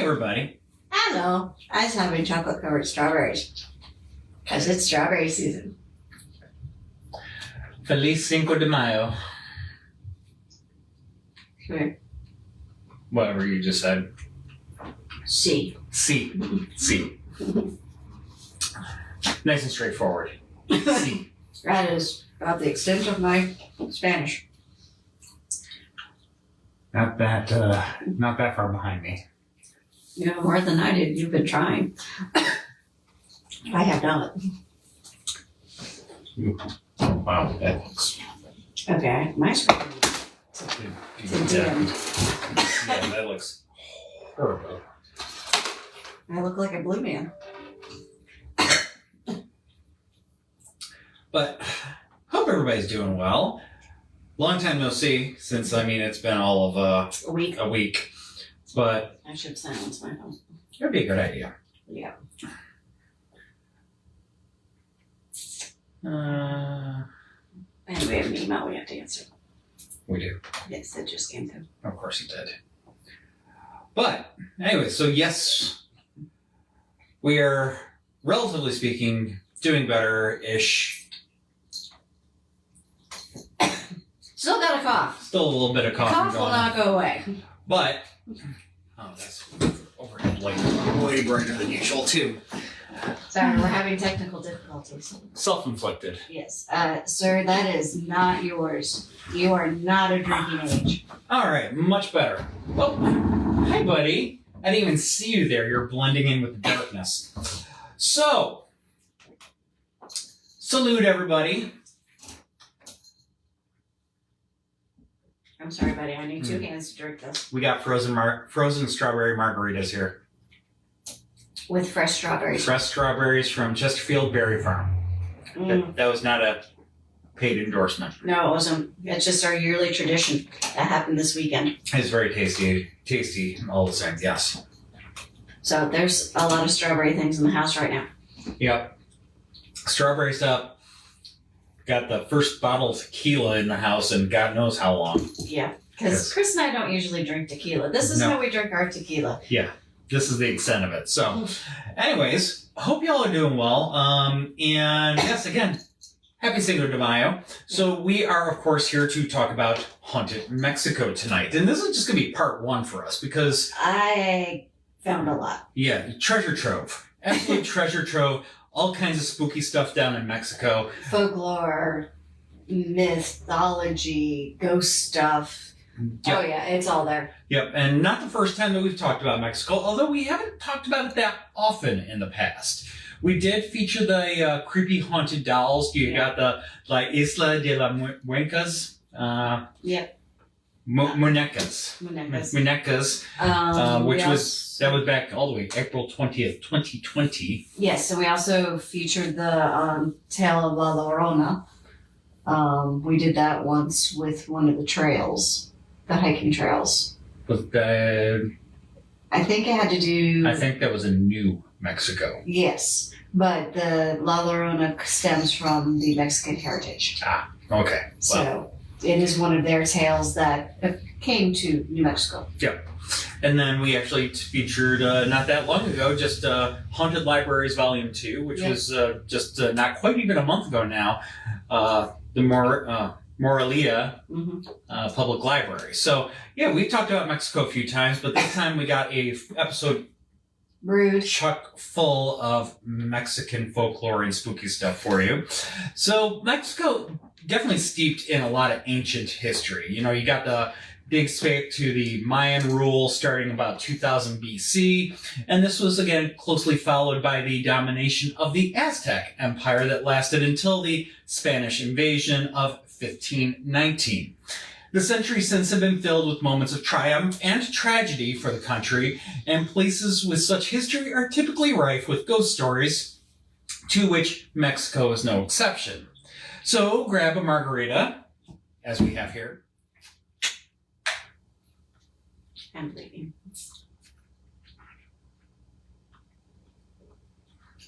everybody. Hello. I was having chocolate covered strawberries. Because it's strawberry season. Feliz Cinco de Mayo. Sure. Whatever you just said. C. C. Nice and straightforward. C. That is about the extent of my Spanish. Not that far behind me. You know more than I did. You've been trying. I have not. Wow, that's Okay, my screen. yeah, that looks horrible. I look like a blue man. But hope everybody's doing well. Long time no see, since it's been all of A week. a week. But I should silence my phone. it would be a good idea. Yeah. And we have an email we have to answer. We do. Yes, it just came through. Of course he did. But anyway, so yes, we are, relatively speaking, doing better-ish. Still got a cough. Still a little bit of coughing Cough going will on. not go away. But, that's overhead light way brighter than usual too. Sorry, we're having technical difficulties. Self-inflicted. Yes. Sir, that is not yours. You are not a drinking age. All right, much better. Oh, hi, buddy. I didn't even see you there. You're blending in with the darkness. So, salute everybody. I'm sorry, buddy. I need 2 hands to drink this. We got frozen strawberry margaritas here. With fresh strawberries. Fresh strawberries from Chesterfield Berry Farm. That was not a paid endorsement. No, it wasn't. It's just our yearly tradition that happened this weekend. It's very tasty all the same, yes. So there's a lot of strawberry things in the house right now. Yep. Strawberries up. Got the first bottle of tequila in the house and God knows how long. Yeah, because Chris and I don't usually drink tequila. This is how we drink our tequila. Yeah. This is the extent of it. So, anyways, hope y'all are doing well. And yes, again, happy Cinco de Mayo. So we are, of course, here to talk about Haunted Mexico tonight. And this is just going to be part 1 for us because I found a lot. Yeah, treasure trove. Absolute treasure trove. All kinds of spooky stuff down in Mexico. Folklore, mythology, ghost stuff. Yep. Oh, yeah, it's all there. Yep, and not the first time that we've talked about Mexico, although we haven't talked about it that often in the past. We did feature the creepy haunted dolls. You got the La Isla de las Muñecas. Yep. Muñecas. Muñecas. That was back all the way, April 20th, 2020. Yes, and we also featured the Tale of La Llorona. We did that once with one of the trails. The hiking trails. Was that? I think it had to do. I think that was in New Mexico. Yes, but the La Llorona stems from the Mexican heritage. Ah, okay. So it is one of their tales that came to New Mexico. Yep. And then we actually featured, not that long ago, just Haunted Libraries Volume 2, which was just not quite even a month ago now. The Morelia Public Library. So, yeah, we talked about Mexico a few times, but this time we got a episode chock full of Mexican folklore and spooky stuff for you. So, Mexico definitely steeped in a lot of ancient history. You know, you got the dates back to the Mayan rule starting about 2000 BC, and this was again closely followed by the domination of the Aztec Empire that lasted until the Spanish invasion of 1519. The centuries since have been filled with moments of triumph and tragedy for the country, and places with such history are typically rife with ghost stories, to which Mexico is no exception. So grab a margarita, as we have here. I'm bleeding.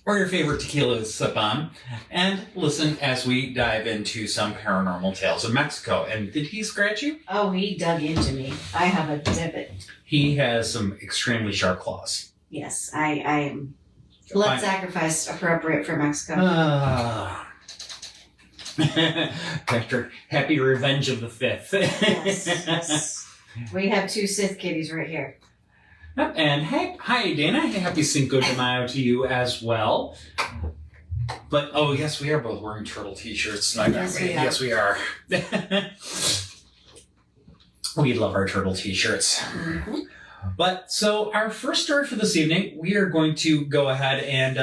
or your favorite tequila to sip on, and listen as we dive into some paranormal tales of Mexico. And did he scratch you? Oh, he dug into me. I have a divot. He has some extremely sharp claws. Yes, I am. Blood sacrifice appropriate for Mexico. Happy Revenge of the 5th. Yes. We have 2 Sith kitties right here. And hey, hi Dana, happy Cinco de Mayo to you as well. But oh yes, we are both wearing turtle t-shirts. Yes, we are. We love our turtle t-shirts. Mm-hmm. But so our first story for this evening, we are going to go ahead and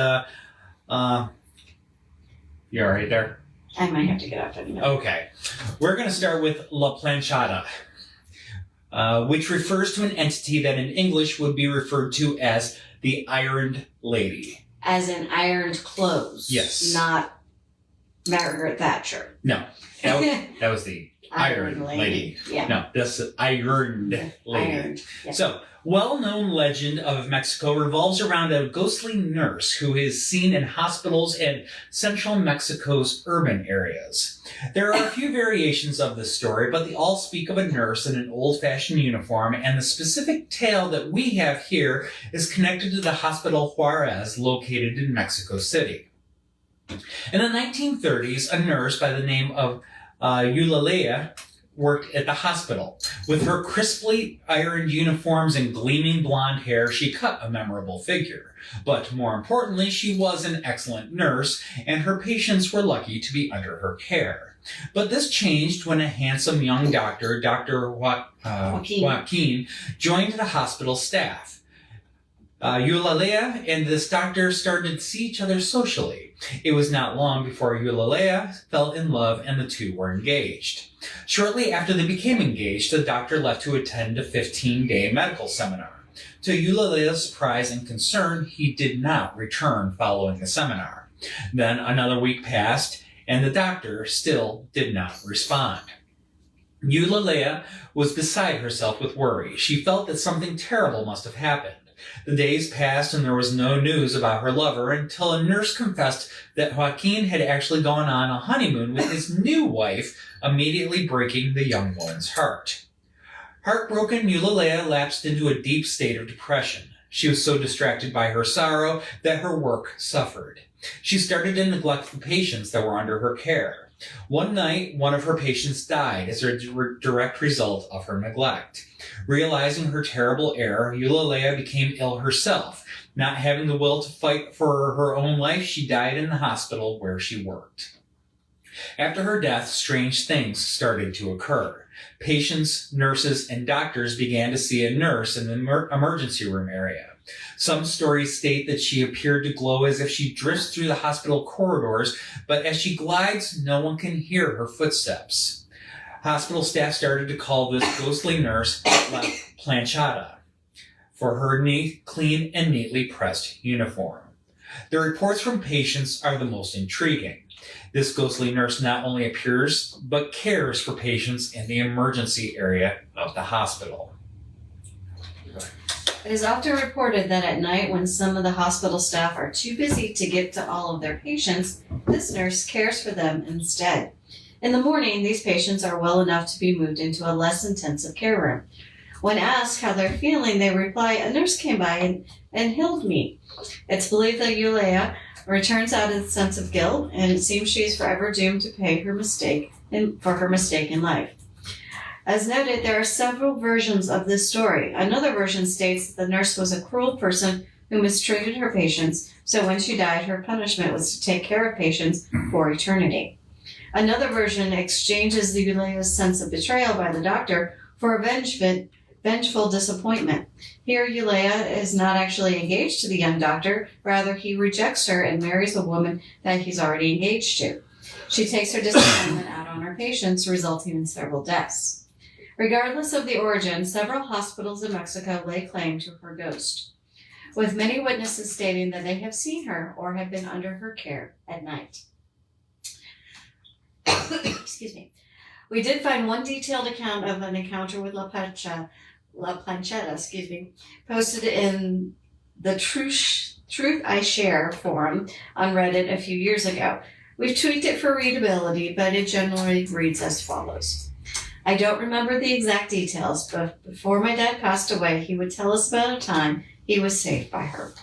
you all right there? I might have to get up anyway. Okay. We're going to start with La Planchada, which refers to an entity that in English would be referred to as the Ironed Lady. As in ironed clothes. Yes. Not Margaret Thatcher. No. That was the Iron Lady. Yeah. No, that's the Ironed Lady. Ironed. Yeah. So, well-known legend of Mexico revolves around a ghostly nurse who is seen in hospitals and central Mexico's urban areas. There are a few variations of this story, but they all speak of a nurse in an old-fashioned uniform, and the specific tale that we have here is connected to the Hospital Juarez located in Mexico City. In the 1930s, a nurse by the name of Eulalia worked at the hospital. With her crisply ironed uniforms and gleaming blonde hair, she cut a memorable figure. But more importantly, she was an excellent nurse, and her patients were lucky to be under her care. But this changed when a handsome young doctor, Dr. Joaquin, joined the hospital staff. Eulalia and this doctor started to see each other socially. It was not long before Eulalia fell in love and the two were engaged. Shortly after they became engaged, the doctor left to attend a 15-day medical seminar. To Eulalia's surprise and concern, he did not return following the seminar. Then another week passed, and the doctor still did not respond. Eulalia was beside herself with worry. She felt that something terrible must have happened. The days passed and there was no news about her lover until a nurse confessed that Joaquin had actually gone on a honeymoon with his new wife, immediately breaking the young woman's heart. Heartbroken, Eulalia lapsed into a deep state of depression. She was so distracted by her sorrow that her work suffered. She started to neglect the patients that were under her care. One night, one of her patients died as a direct result of her neglect. Realizing her terrible error, Eulalia became ill herself. Not having the will to fight for her own life, she died in the hospital where she worked. After her death, strange things started to occur. Patients, nurses, and doctors began to see a nurse in the emergency room area. Some stories state that she appeared to glow as if she drifts through the hospital corridors, but as she glides, no one can hear her footsteps. Hospital staff started to call this ghostly nurse La Planchada for her clean and neatly pressed uniform. The reports from patients are the most intriguing. This ghostly nurse not only appears, but cares for patients in the emergency area of the hospital. It is often reported that at night, when some of the hospital staff are too busy to get to all of their patients, this nurse cares for them instead. In the morning, these patients are well enough to be moved into a less intensive care room. When asked how they're feeling, they reply, "A nurse came by and healed me." It's believed that Eulalia returns out of a sense of guilt, and it seems she is forever doomed to pay her mistake for her mistake in life. As noted, there are several versions of this story. Another version states that the nurse was a cruel person who mistreated her patients, so when she died, her punishment was to take care of patients for eternity. Another version exchanges Eulalia's sense of betrayal by the doctor for a vengeful disappointment. Here, Eulalia is not actually engaged to the young doctor, rather he rejects her and marries a woman that he's already engaged to. She takes her disappointment out on her patients, resulting in several deaths. Regardless of the origin, several hospitals in Mexico lay claim to her ghost, with many witnesses stating that they have seen her or have been under her care at night. Excuse me. We did find one detailed account of an encounter with La Planchada, posted in the Truth I Share forum on Reddit a few years ago. We've tweaked it for readability, but it generally reads as follows. I don't remember the exact details, but before my dad passed away, he would tell us about a time he was saved by her.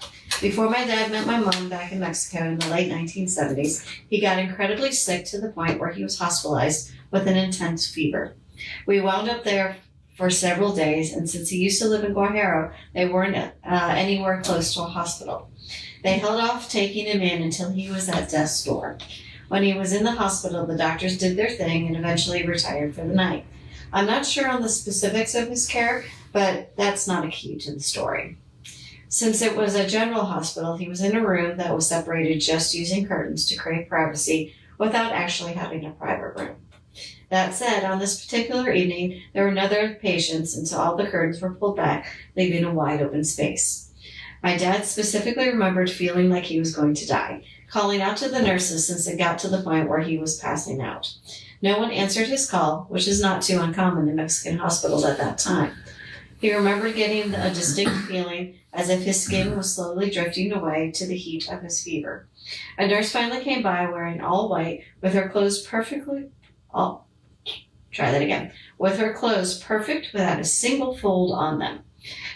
Before my dad met my mom back in Mexico in the late 1970s, he got incredibly sick to the point where he was hospitalized with an intense fever. We wound up there for several days, and since he used to live in Guajiro, they weren't anywhere close to a hospital. They held off taking him in until he was at death's door. When he was in the hospital, the doctors did their thing and eventually retired for the night. I'm not sure on the specifics of his care, but that's not a key to the story. Since it was a general hospital, he was in a room that was separated just using curtains to create privacy without actually having a private room. That said, on this particular evening, there were no other patients until all the curtains were pulled back, leaving a wide open space. My dad specifically remembered feeling like he was going to die, calling out to the nurses since it got to the point where he was passing out. No one answered his call, which is not too uncommon in Mexican hospitals at that time. He remembered getting a distinct feeling as if his skin was slowly drifting away to the heat of his fever. A nurse finally came by wearing all white with her clothes perfect without a single fold on them.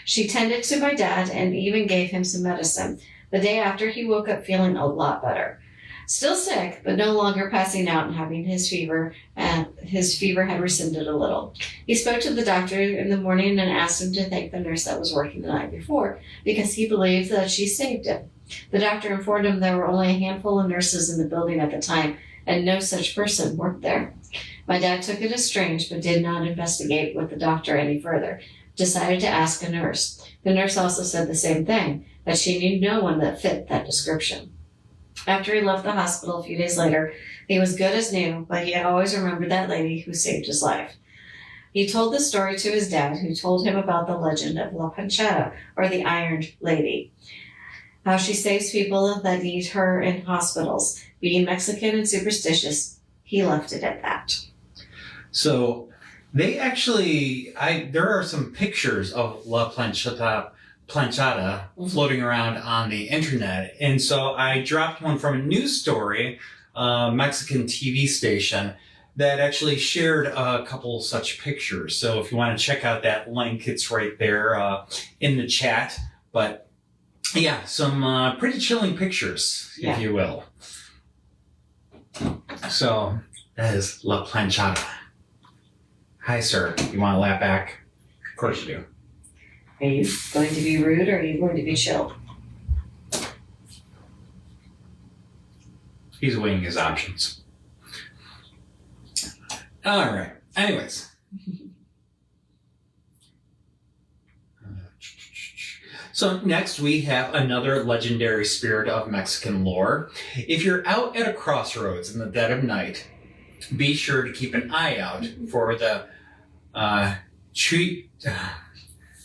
She tended to my dad and even gave him some medicine. The day after, he woke up feeling a lot better. Still sick, but no longer passing out and having his fever, and his fever had receded a little. He spoke to the doctor in the morning and asked him to thank the nurse that was working the night before, because he believed that she saved him. The doctor informed him there were only a handful of nurses in the building at the time, and no such person worked there. My dad took it as strange, but did not investigate with the doctor any further. Decided to ask a nurse. The nurse also said the same thing, that she knew no one that fit that description. After he left the hospital a few days later, he was good as new, but he had always remembered that lady who saved his life. He told the story to his dad, who told him about the legend of La Planchada, or the Iron Lady. How she saves people that need her in hospitals. Being Mexican and superstitious, he left it at that. So they actually, there are some pictures of La Planchada floating around on the internet. And so I dropped one from a news story, Mexican TV station, that actually shared a couple such pictures. So if you want to check out that link, it's right there in the chat. But yeah, some pretty chilling pictures, if you will. So that is La Planchada. Hi, sir. You want to lap back? Of course you do. Are you going to be rude or are you going to be chill? He's weighing his options. All right. Anyways. So next we have another legendary spirit of Mexican lore. If you're out at a crossroads in the dead of night, be sure to keep an eye out for the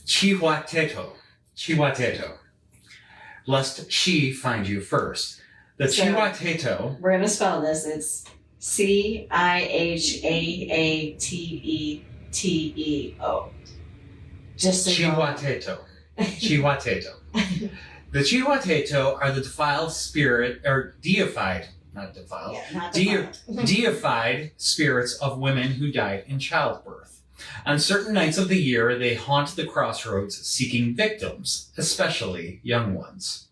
Cihuateteo, lest she find you first. The Cihuateteo. We're going to spell this. It's Cihuateteo. Just so Cihuateteo. Cihuateteo. The Cihuateteo are the defiled spirit, or deified, not defiled, deified spirits of women who died in childbirth. On certain nights of the year, they haunt the crossroads seeking victims, especially young ones.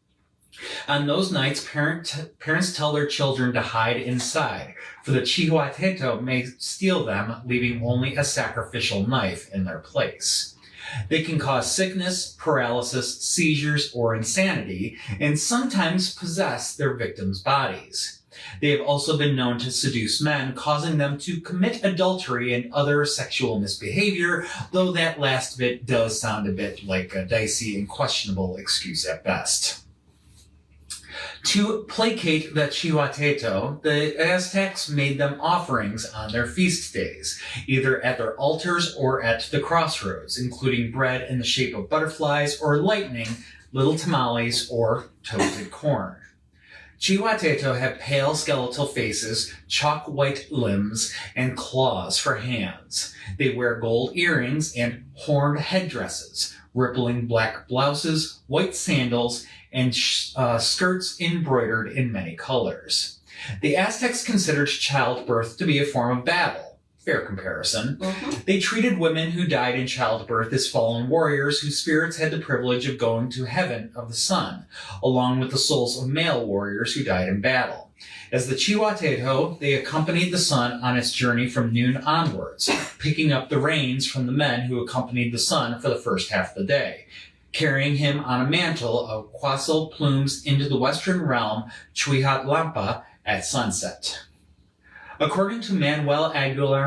On those nights, parents tell their children to hide inside, for the Cihuateteo may steal them, leaving only a sacrificial knife in their place. They can cause sickness, paralysis, seizures, or insanity, and sometimes possess their victims' bodies. They have also been known to seduce men, causing them to commit adultery and other sexual misbehavior, though that last bit does sound a bit like a dicey and questionable excuse at best. To placate the Cihuateteo, the Aztecs made them offerings on their feast days, either at their altars or at the crossroads, including bread in the shape of butterflies or lightning, little tamales, or toasted corn. Cihuateteo have pale skeletal faces, chalk white limbs, and claws for hands. They wear gold earrings and horned headdresses, rippling black blouses, white sandals, and skirts embroidered in many colors. The Aztecs considered childbirth to be a form of battle. Fair comparison. Mm-hmm. They treated women who died in childbirth as fallen warriors whose spirits had the privilege of going to heaven of the sun, along with the souls of male warriors who died in battle. As the Cihuateteo, they accompanied the sun on its journey from noon onwards, picking up the reins from the men who accompanied the sun for the first half of the day, carrying him on a mantle of quasal plumes into the western realm Cihuatlampa at sunset. According to Manuel Aguilar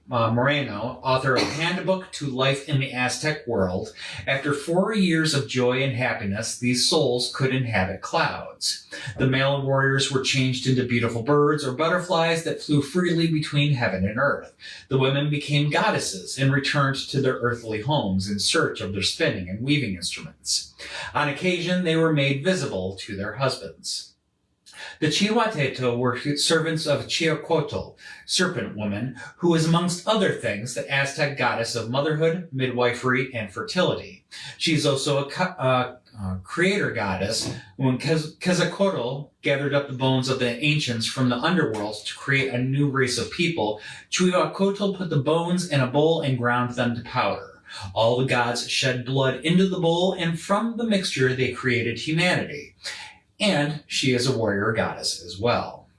Moreno, author of Handbook to Life in the Aztec World, after 4 years of joy and happiness, these souls could inhabit clouds. The male warriors were changed into beautiful birds or butterflies that flew freely between heaven and earth. The women became goddesses and returned to their earthly homes in search of their spinning and weaving instruments. On occasion, they were made visible to their husbands. The Cihuateteo were servants of Cihuacotl, serpent woman, who is amongst other things the Aztec goddess of motherhood, midwifery, and fertility. She is also a creator goddess. When Quetzalcoatl gathered up the bones of the ancients from the underworld to create a new race of people, Cihuacotl put the bones in a bowl and ground them to powder. All the gods shed blood into the bowl, and from the mixture they created humanity. And she is a warrior goddess as well.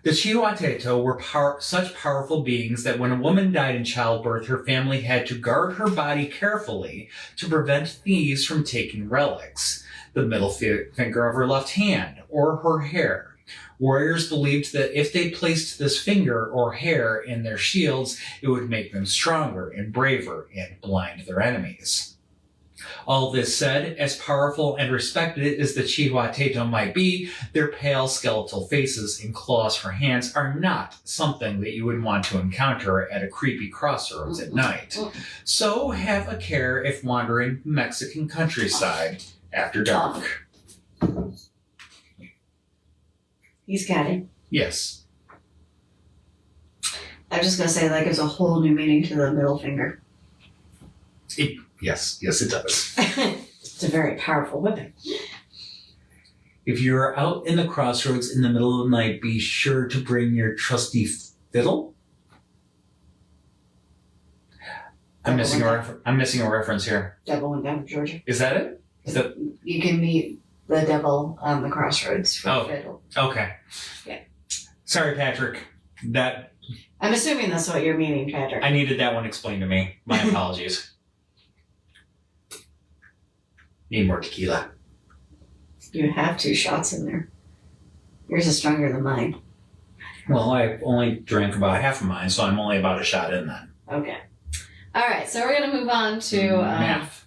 The Cihuateteo were such powerful beings that when a woman died in childbirth, her family had to guard her body carefully to prevent thieves from taking relics, the middle finger of her left hand, or her hair. Warriors believed that if they placed this finger or hair in their shields, it would make them stronger and braver and blind their enemies. All this said, as powerful and respected as the Cihuateteo might be, their pale skeletal faces and claws for hands are not something that you would want to encounter at a creepy crossroads at night. So have a care if wandering Mexican countryside after dark. He's got it. Yes. I'm just going to say that gives a whole new meaning to the middle finger. Yes, it does. It's a very powerful weapon. If you're out in the crossroads in the middle of the night, be sure to bring your trusty fiddle. I'm missing a reference here. Devil went down to Georgia. Is that it? You can meet the devil on the crossroads for fiddle. Okay. Yeah. Sorry, Patrick. I'm assuming that's what you're meaning, Patrick. I needed that one explained to me. My apologies. Need more tequila. You have 2 shots in there. Yours is stronger than mine. Well, I only drank about half of mine, so I'm only about a shot in then. Okay. All right, so we're going to move on to math.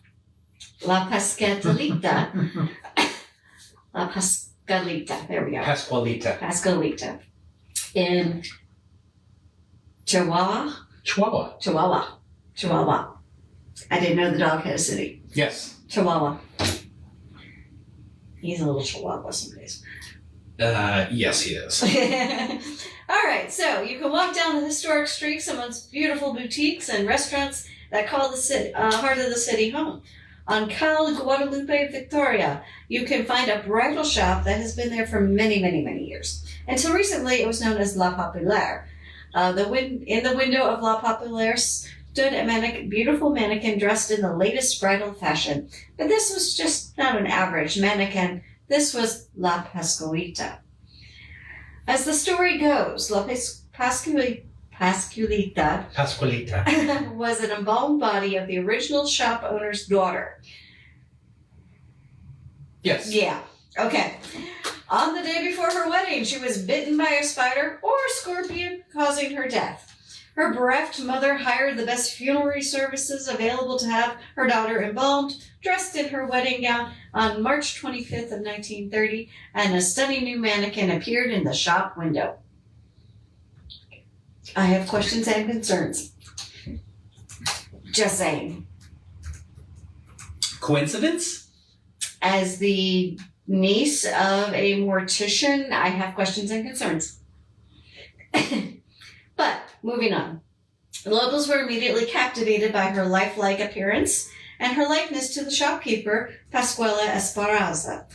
La Pascualita. La Pascualita. There we go. Pascualita. In Chihuahua. I didn't know the dog had a city. Yes. Chihuahua. He's a little chihuahua some days. Yes, he is. All right, so you can walk down the historic streets amongst beautiful boutiques and restaurants that call the heart of the city home. On Cal Guadalupe Victoria, you can find a bridal shop that has been there for many, many, many years. Until recently, it was known as La Populaire. In the window of La Populaire stood a beautiful mannequin dressed in the latest bridal fashion. But this was just not an average mannequin. This was La Pascualita. As the story goes, La Pascualita was an embalmed body of the original shop owner's daughter. Yes. Yeah. Okay. On the day before her wedding, she was bitten by a spider or a scorpion, causing her death. Her bereft mother hired the best funerary services available to have her daughter embalmed, dressed in her wedding gown on March 25th of 1930, and a stunning new mannequin appeared in the shop window. I have questions and concerns. Just saying. Coincidence? As the niece of a mortician, I have questions and concerns. But moving on. The locals were immediately captivated by her lifelike appearance and her likeness to the shopkeeper, Pascuala Esparraza.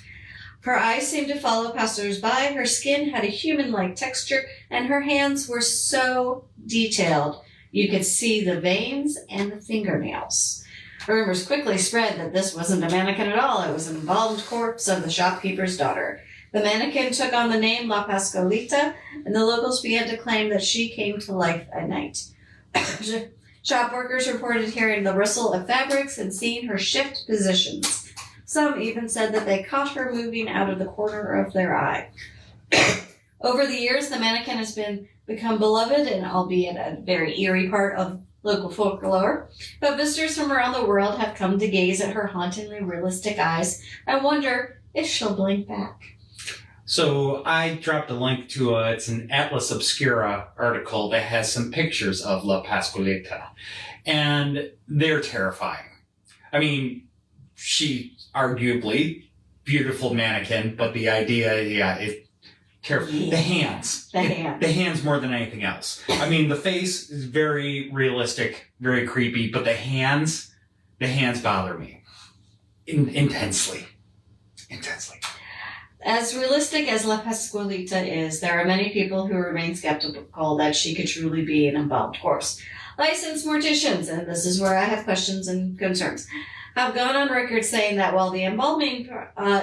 Her eyes seemed to follow passers-by, her skin had a human-like texture, and her hands were so detailed you could see the veins and the fingernails. Rumors quickly spread that this wasn't a mannequin at all, it was an embalmed corpse of the shopkeeper's daughter. The mannequin took on the name La Pascualita, and the locals began to claim that she came to life at night. Shop workers reported hearing the rustle of fabrics and seeing her shift positions. Some even said that they caught her moving out of the corner of their eye. Over the years, the mannequin has become beloved and albeit a very eerie part of local folklore, but visitors from around the world have come to gaze at her hauntingly realistic eyes and wonder if she'll blink back. So I dropped a link to it's an Atlas Obscura article that has some pictures of La Pascualita, and they're terrifying. I mean, she arguably beautiful mannequin, but the idea, it's terrifying. The hands. The hands more than anything else. I mean, the face is very realistic, very creepy, but the hands bother me intensely. As realistic as La Pascualita is, there are many people who remain skeptical that she could truly be an embalmed corpse. Licensed morticians, and this is where I have questions and concerns, have gone on record saying that while the embalming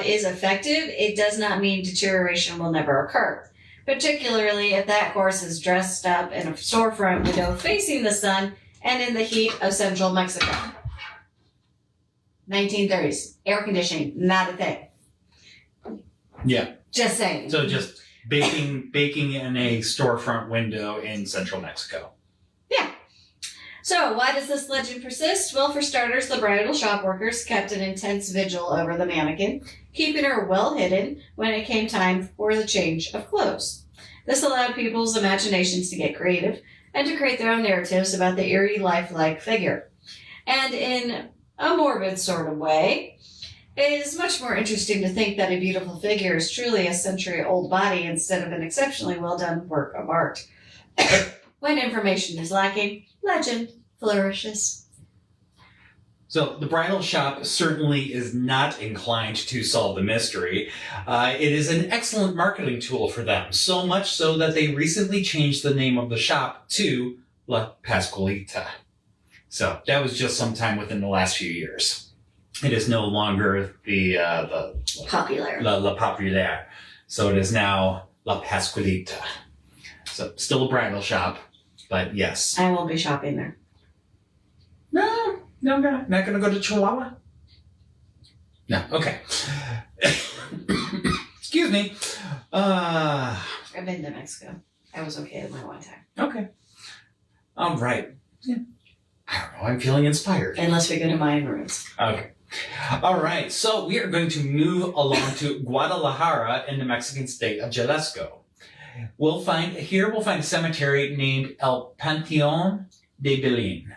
is effective, it does not mean deterioration will never occur, particularly if that corpse is dressed up in a storefront window facing the sun and in the heat of central Mexico. 1930s, air conditioning, not a thing. Yeah. Just saying. So just baking in a storefront window in central Mexico. Yeah. So why does this legend persist? Well, for starters, the bridal shop workers kept an intense vigil over the mannequin, keeping her well hidden when it came time for the change of clothes. This allowed people's imaginations to get creative and to create their own narratives about the eerie, lifelike figure. And in a morbid sort of way, it is much more interesting to think that a beautiful figure is truly a century-old body instead of an exceptionally well-done work of art. When information is lacking, legend flourishes. So the bridal shop certainly is not inclined to solve the mystery. It is an excellent marketing tool for them, so much so that they recently changed the name of the shop to La Pascualita. So that was just sometime within the last few years. It is no longer the Popular. La Populaire. So it is now La Pascualita. So still a bridal shop, but yes. I won't be shopping there. No, I'm not going to go to Chihuahua. No, okay. Excuse me. I've been to Mexico. I was okay at my one time. Okay. All right. Yeah. I don't know. I'm feeling inspired. Unless we go to Mayan ruins. Okay. All right. So we are going to move along to Guadalajara in the Mexican state of Jalisco. We'll find a cemetery named El Panteón de Belén.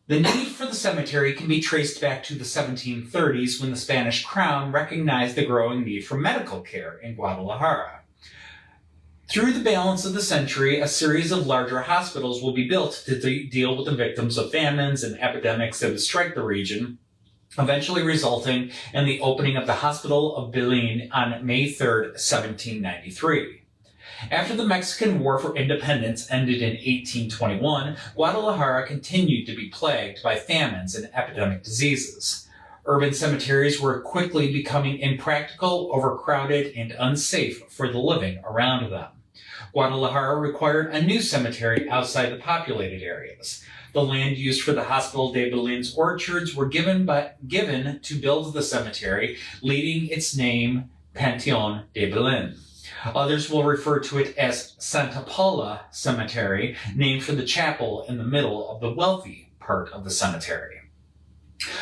The need for the cemetery can be traced back to the 1730s when the Spanish crown recognized the growing need for medical care in Guadalajara. Through the balance of the century, a series of larger hospitals will be built to deal with the victims of famines and epidemics that would strike the region, eventually resulting in the opening of the Hospital of Belén on May 3rd, 1793. After the Mexican War for Independence ended in 1821, Guadalajara continued to be plagued by famines and epidemic diseases. Urban cemeteries were quickly becoming impractical, overcrowded, and unsafe for the living around them. Guadalajara required a new cemetery outside the populated areas. The land used for the Hospital de Belén's orchards were given to build the cemetery, leading its name Panteón de Belén. Others will refer to it as Santa Paula Cemetery, named for the chapel in the middle of the wealthy part of the cemetery.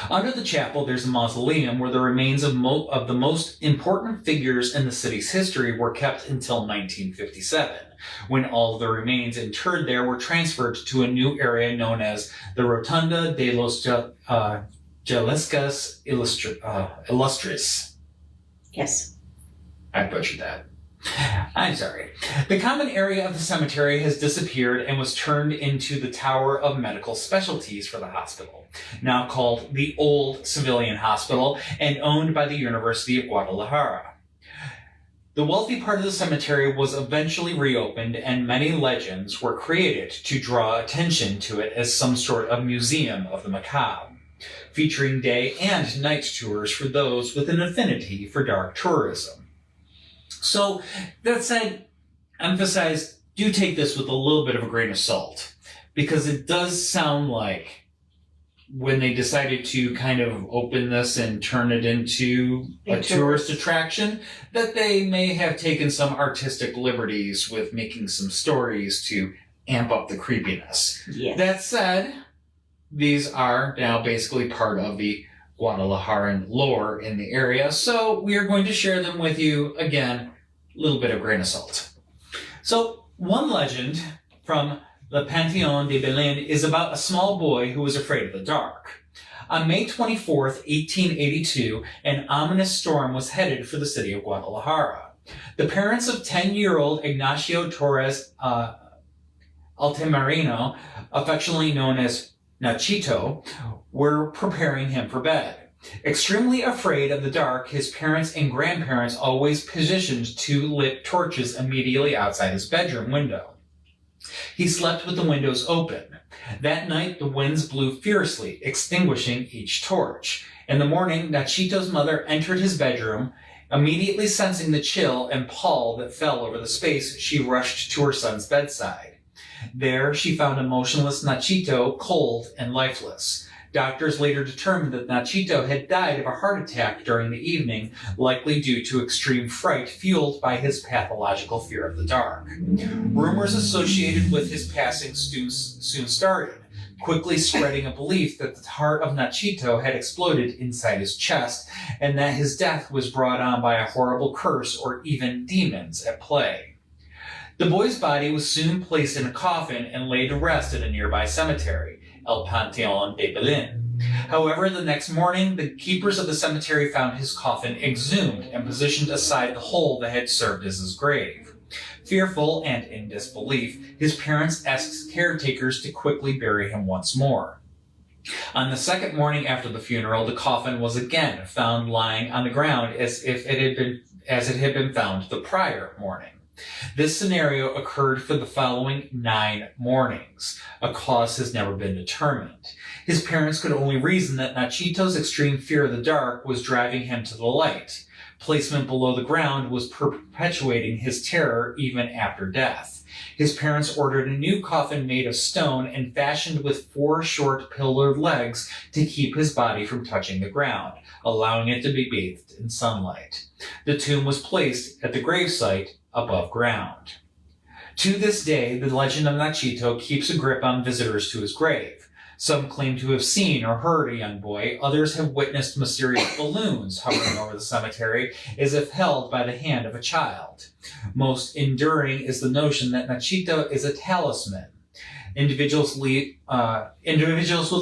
Under the chapel, there's a mausoleum where the remains of the most important figures in the city's history were kept until 1957, when all of the remains interred there were transferred to a new area known as the Rotunda de los Jaliscas Illustres. Yes. I butchered that. I'm sorry. The common area of the cemetery has disappeared and was turned into the Tower of Medical Specialties for the hospital, now called the Old Civilian Hospital and owned by the University of Guadalajara. The wealthy part of the cemetery was eventually reopened, and many legends were created to draw attention to it as some sort of museum of the macabre, featuring day and night tours for those with an affinity for dark tourism. So, that said, emphasize, do take this with a little bit of a grain of salt, because it does sound like when they decided to kind of open this and turn it into a tourist attraction, that they may have taken some artistic liberties with making some stories to amp up the creepiness. Yes. That said, these are now basically part of the Guadalajaran lore in the area, so we are going to share them with you, again, a little bit of grain of salt. So, one legend from the Panteón de Belén is about a small boy who was afraid of the dark. On May 24th, 1882, an ominous storm was headed for the city of Guadalajara. The parents of 10-year-old Ignacio Torres Altamirano, affectionately known as Nachito, were preparing him for bed. Extremely afraid of the dark, his parents and grandparents always positioned 2 lit torches immediately outside his bedroom window. He slept with the windows open. That night, the winds blew fiercely, extinguishing each torch. In the morning, Nachito's mother entered his bedroom. Immediately sensing the chill and pall that fell over the space, she rushed to her son's bedside. There, she found a motionless Nachito, cold and lifeless. Doctors later determined that Nachito had died of a heart attack during the evening, likely due to extreme fright fueled by his pathological fear of the dark. Rumors associated with his passing soon started, quickly spreading a belief that the heart of Nachito had exploded inside his chest, and that his death was brought on by a horrible curse or even demons at play. The boy's body was soon placed in a coffin and laid to rest at a nearby cemetery, El Panteón de Belén. However, the next morning, the keepers of the cemetery found his coffin exhumed and positioned aside the hole that had served as his grave. Fearful and in disbelief, his parents asked caretakers to quickly bury him once more. On the second morning after the funeral, the coffin was again found lying on the ground as it had been found the prior morning. This scenario occurred for the following 9 mornings. A cause has never been determined. His parents could only reason that Nachito's extreme fear of the dark was driving him to the light. Placement below the ground was perpetuating his terror even after death. His parents ordered a new coffin made of stone and fashioned with 4 short pillared legs to keep his body from touching the ground, allowing it to be bathed in sunlight. The tomb was placed at the gravesite above ground. To this day, the legend of Nachito keeps a grip on visitors to his grave. Some claim to have seen or heard a young boy. Others have witnessed mysterious balloons hovering over the cemetery as if held by the hand of a child. Most enduring is the notion that Nachito is a talisman. Individuals would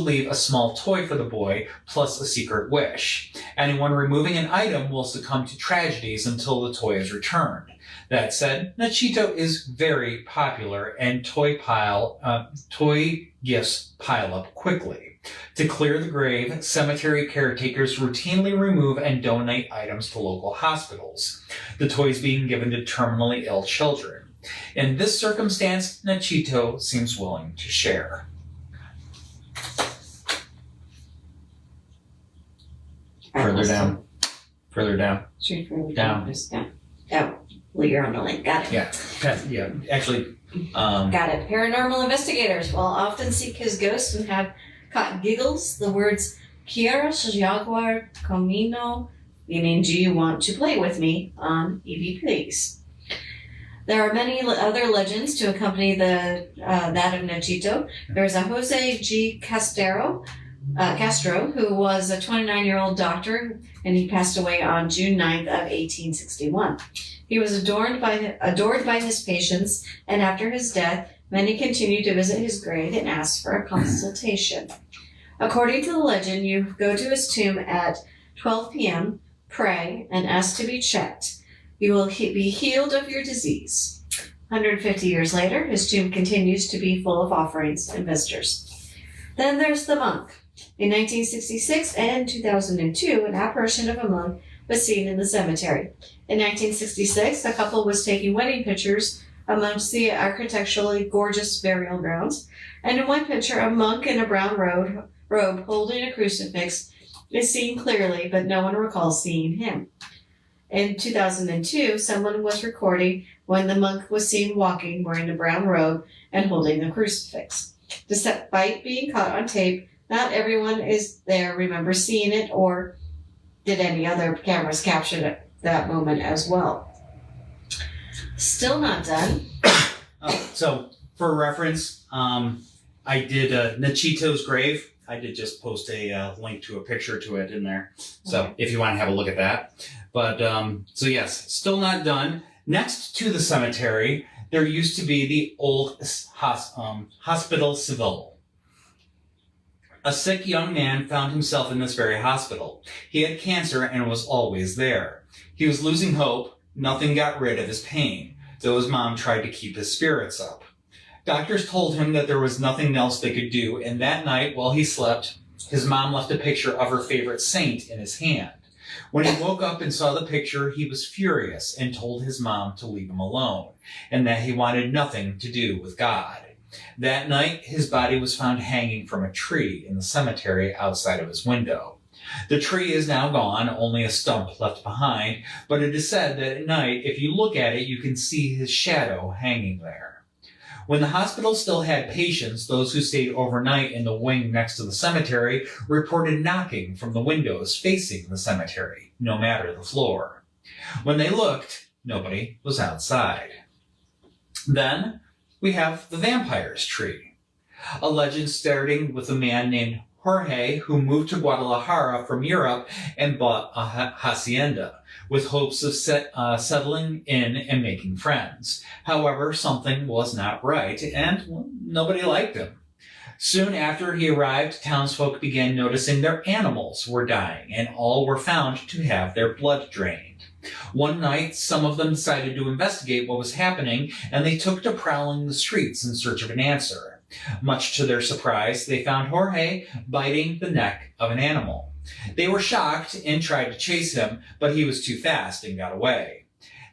leave a small toy for the boy, plus a secret wish. Anyone removing an item will succumb to tragedies until the toy is returned. That said, Nachito is very popular, and toy gifts pile up quickly. To clear the grave, cemetery caretakers routinely remove and donate items to local hospitals, the toys being given to terminally ill children. In this circumstance, Nachito seems willing to share. Further down. Straight further Down. Oh, well, you're on the link. Got it. Yeah. Actually, Got it. Paranormal investigators will often seek his ghost and have caught giggles. The words "Quieres jugar conmigo," meaning "Do you want to play with me?" on EV Please. There are many other legends to accompany that of Nachito. There's a Jose G. Castro, who was a 29-year-old doctor, and he passed away on June 9th of 1861. He was adored by his patients, and after his death, many continued to visit his grave and ask for a consultation. According to the legend, you go to his tomb at 12 p.m., pray, and ask to be checked. You will be healed of your disease. 150 years later, his tomb continues to be full of offerings and visitors. Then there's the monk. In 1966 and 2002, an apparition of a monk was seen in the cemetery. In 1966, a couple was taking wedding pictures amongst the architecturally gorgeous burial grounds, and in one picture, a monk in a brown robe holding a crucifix is seen clearly, but no one recalls seeing him. In 2002, someone was recording when the monk was seen walking wearing a brown robe and holding a crucifix. Despite being caught on tape, not everyone is there remembers seeing it, or did any other cameras capture that moment as well. Still not done. So, for reference, I did Nachito's grave. I did just post a link to a picture to it in there. So, if you want to have a look at that. But, so yes, still not done. Next to the cemetery, there used to be the old Hospital Civil. A sick young man found himself in this very hospital. He had cancer and was always there. He was losing hope. Nothing got rid of his pain, though his mom tried to keep his spirits up. Doctors told him that there was nothing else they could do, and that night, while he slept, his mom left a picture of her favorite saint in his hand. When he woke up and saw the picture, he was furious and told his mom to leave him alone, and that he wanted nothing to do with God. That night, his body was found hanging from a tree in the cemetery outside of his window. The tree is now gone, only a stump left behind, but it is said that at night, if you look at it, you can see his shadow hanging there. When the hospital still had patients, those who stayed overnight in the wing next to the cemetery reported knocking from the windows facing the cemetery, no matter the floor. When they looked, nobody was outside. Then we have the vampire's tree, a legend starting with a man named Jorge who moved to Guadalajara from Europe and bought a hacienda with hopes of settling in and making friends. However, something was not right, and nobody liked him. Soon after he arrived, townsfolk began noticing their animals were dying, and all were found to have their blood drained. One night, some of them decided to investigate what was happening, and they took to prowling the streets in search of an answer. Much to their surprise, they found Jorge biting the neck of an animal. They were shocked and tried to chase him, but he was too fast and got away.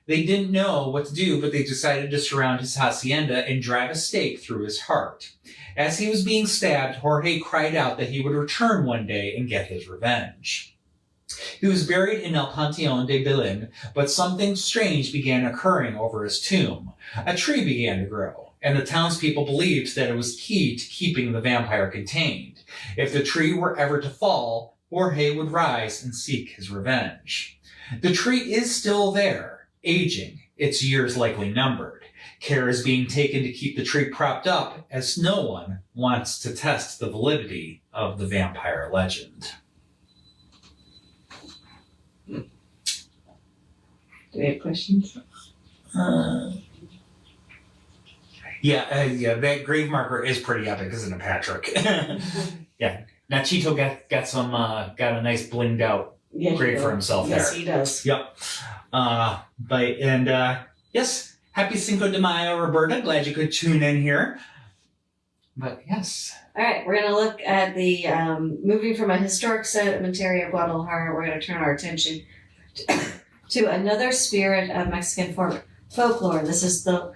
They didn't know what to do, but they decided to surround his hacienda and drive a stake through his heart. As he was being stabbed, Jorge cried out that he would return one day and get his revenge. He was buried in El Panteón de Belén, but something strange began occurring over his tomb. A tree began to grow, and the townspeople believed that it was key to keeping the vampire contained. If the tree were ever to fall, Jorge would rise and seek his revenge. The tree is still there, aging, its years likely numbered. Care is being taken to keep the tree propped up, as no one wants to test the validity of the vampire legend. Do we have questions? Yeah, that grave marker is pretty epic, isn't it, Patrick? Yeah, Nachito got a nice blinged out grave for himself there. Yes, he does. Yep. Yes, happy Cinco de Mayo, Roberta. Glad you could tune in here. But yes. All right, we're going to look at the, moving from a historic cemetery of Guadalajara, we're going to turn our attention to another spirit of Mexican folklore. This is the,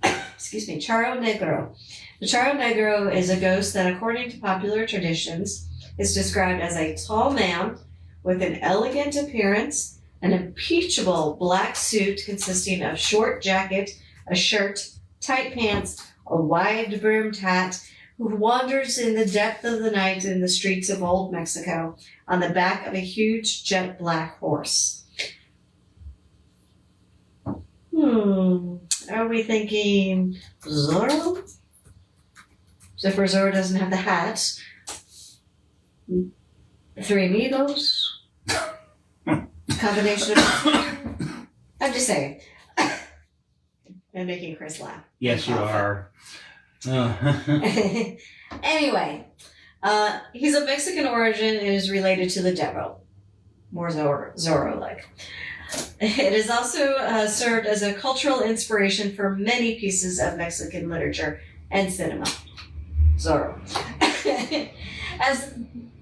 Charro Negro. The Charro Negro is a ghost that, according to popular traditions, is described as a tall man with an elegant appearance, an impeachable black suit consisting of short jacket, a shirt, tight pants, a wide-brimmed hat, who wanders in the depth of the night in the streets of old Mexico on the back of a huge jet black horse. Are we thinking Zorro? Except for Zorro doesn't have the hat. Three Amigos? Combination of... I'm just saying. I'm making Chris laugh. Yes, you are. Anyway, he's of Mexican origin and is related to the devil. more Zorro-like. It has also served as a cultural inspiration for many pieces of Mexican literature and cinema. Zorro.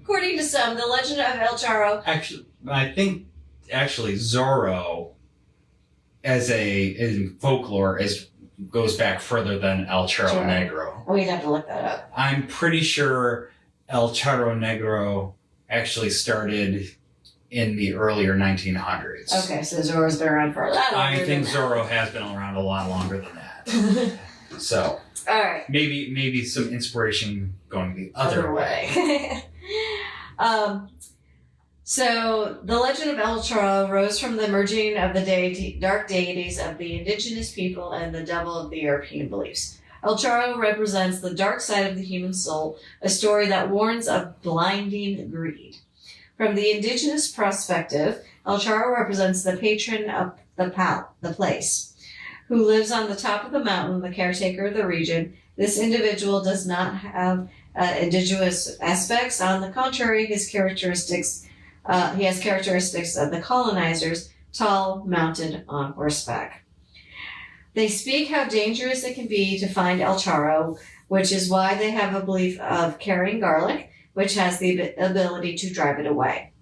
According to some, the legend of El Charro... I think Zorro, in folklore, goes back further than El Charro Negro. We'd have to look that up. I'm pretty sure El Charro Negro actually started in the earlier 1900s. Okay, so Zorro's been around for a lot longer. I think Zorro has been around a lot longer than that. So, all right, maybe some inspiration going the other way. So the legend of El Charro rose from the merging of the dark deities of the indigenous people and the devil of the European beliefs. El Charro represents the dark side of the human soul, a story that warns of blinding greed. From the indigenous perspective, El Charro represents the patron of the place, who lives on the top of the mountain, the caretaker of the region. This individual does not have indigenous aspects. On the contrary, he has characteristics of the colonizers, tall, mounted on horseback. They speak how dangerous it can be to find El Charro, which is why they have a belief of carrying garlic, which has the ability to drive it away.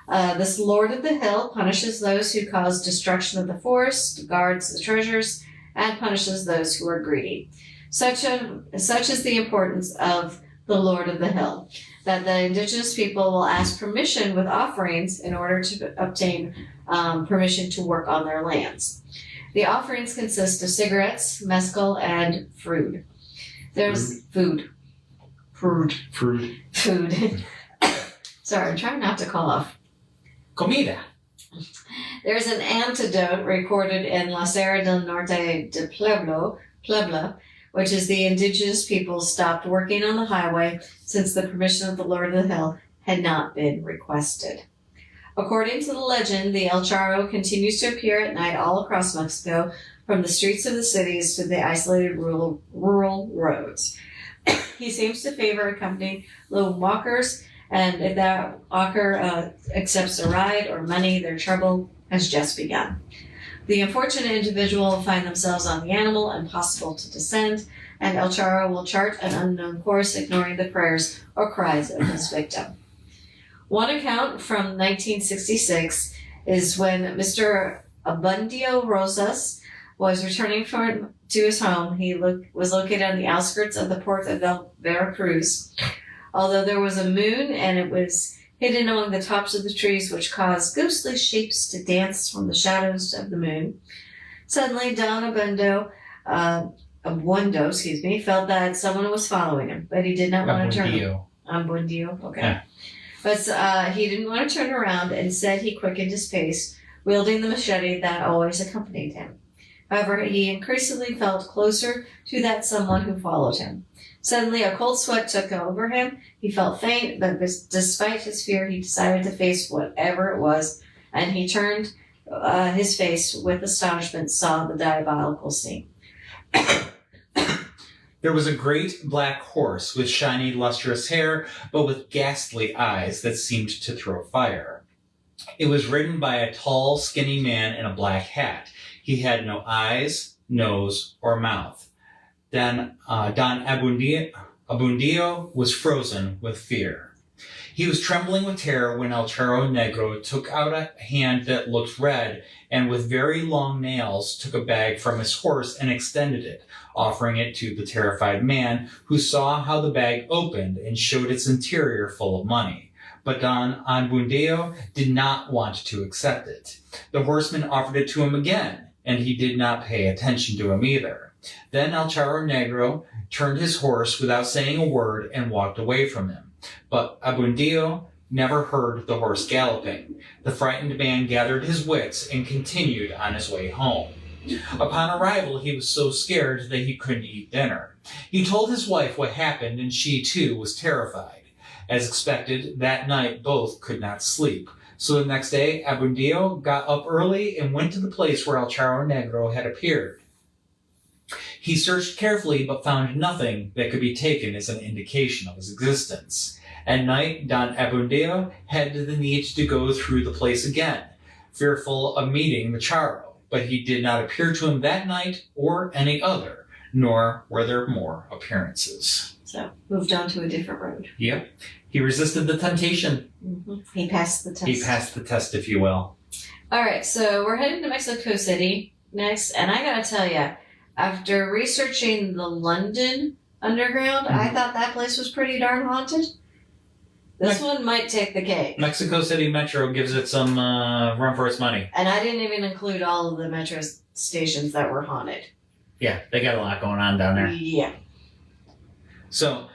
This Lord of the Hill punishes those who cause destruction of the forest, guards the treasures, and punishes those who are greedy. Such is the importance of the Lord of the Hill, that the indigenous people will ask permission with offerings in order to obtain permission to work on their lands. The offerings consist of cigarettes, mezcal, and food. There's food. Sorry, I'm trying not to cough. Comida. There's an antidote recorded in La Sierra del Norte de Puebla, which is the indigenous people stopped working on the highway since the permission of the Lord of the Hill had not been requested. According to the legend, the El Charro continues to appear at night all across Mexico, from the streets of the cities to the isolated rural roads. He seems to favor accompanying lone walkers, and if that walker accepts a ride or money, their trouble has just begun. The unfortunate individual will find themselves on the animal, impossible to descend, and El Charro will chart an unknown course, ignoring the prayers or cries of his victim. One account from 1966 is when Mr. Abundio Rosas was returning to his home. He was located on the outskirts of the port of Veracruz. Although there was a moon and it was hidden among the tops of the trees, which caused ghostly shapes to dance from the shadows of the moon. Suddenly, Don Abundo, felt that someone was following him, but he did not want to turn. Abundio, okay. Yeah. But he didn't want to turn around. Instead, he quickened his pace, wielding the machete that always accompanied him. However, he increasingly felt closer to that someone who followed him. Suddenly, a cold sweat took over him. He felt faint, but despite his fear, he decided to face whatever it was, and he turned his face with astonishment, saw the diabolical scene. There was a great black horse with shiny, lustrous hair, but with ghastly eyes that seemed to throw fire. It was ridden by a tall, skinny man in a black hat. He had no eyes, nose, or mouth. Then Don Abundio was frozen with fear. He was trembling with terror when El Charro Negro took out a hand that looked red and with very long nails took a bag from his horse and extended it, offering it to the terrified man, who saw how the bag opened and showed its interior full of money. But Don Abundio did not want to accept it. The horseman offered it to him again, and he did not pay attention to him either. Then El Charro Negro turned his horse without saying a word and walked away from him. But Abundio never heard the horse galloping. The frightened man gathered his wits and continued on his way home. Upon arrival, he was so scared that he couldn't eat dinner. He told his wife what happened, and she too was terrified. As expected, that night both could not sleep. So the next day, Abundio got up early and went to the place where El Charro Negro had appeared. He searched carefully but found nothing that could be taken as an indication of his existence. At night, Don Abundio had the need to go through the place again, fearful of meeting the Charro, but he did not appear to him that night or any other, nor were there more appearances. So, moved on to a different road. Yep. He resisted the temptation. Mm-hmm. He passed the test. He passed the test, if you will. All right, so we're heading to Mexico City next, and I gotta tell you, after researching the London Underground, I thought that place was pretty darn haunted. This one might take the cake. Mexico City Metro gives it some run for its money. And I didn't even include all of the metro stations that were haunted. Yeah, they got a lot going on down there. Yeah. So,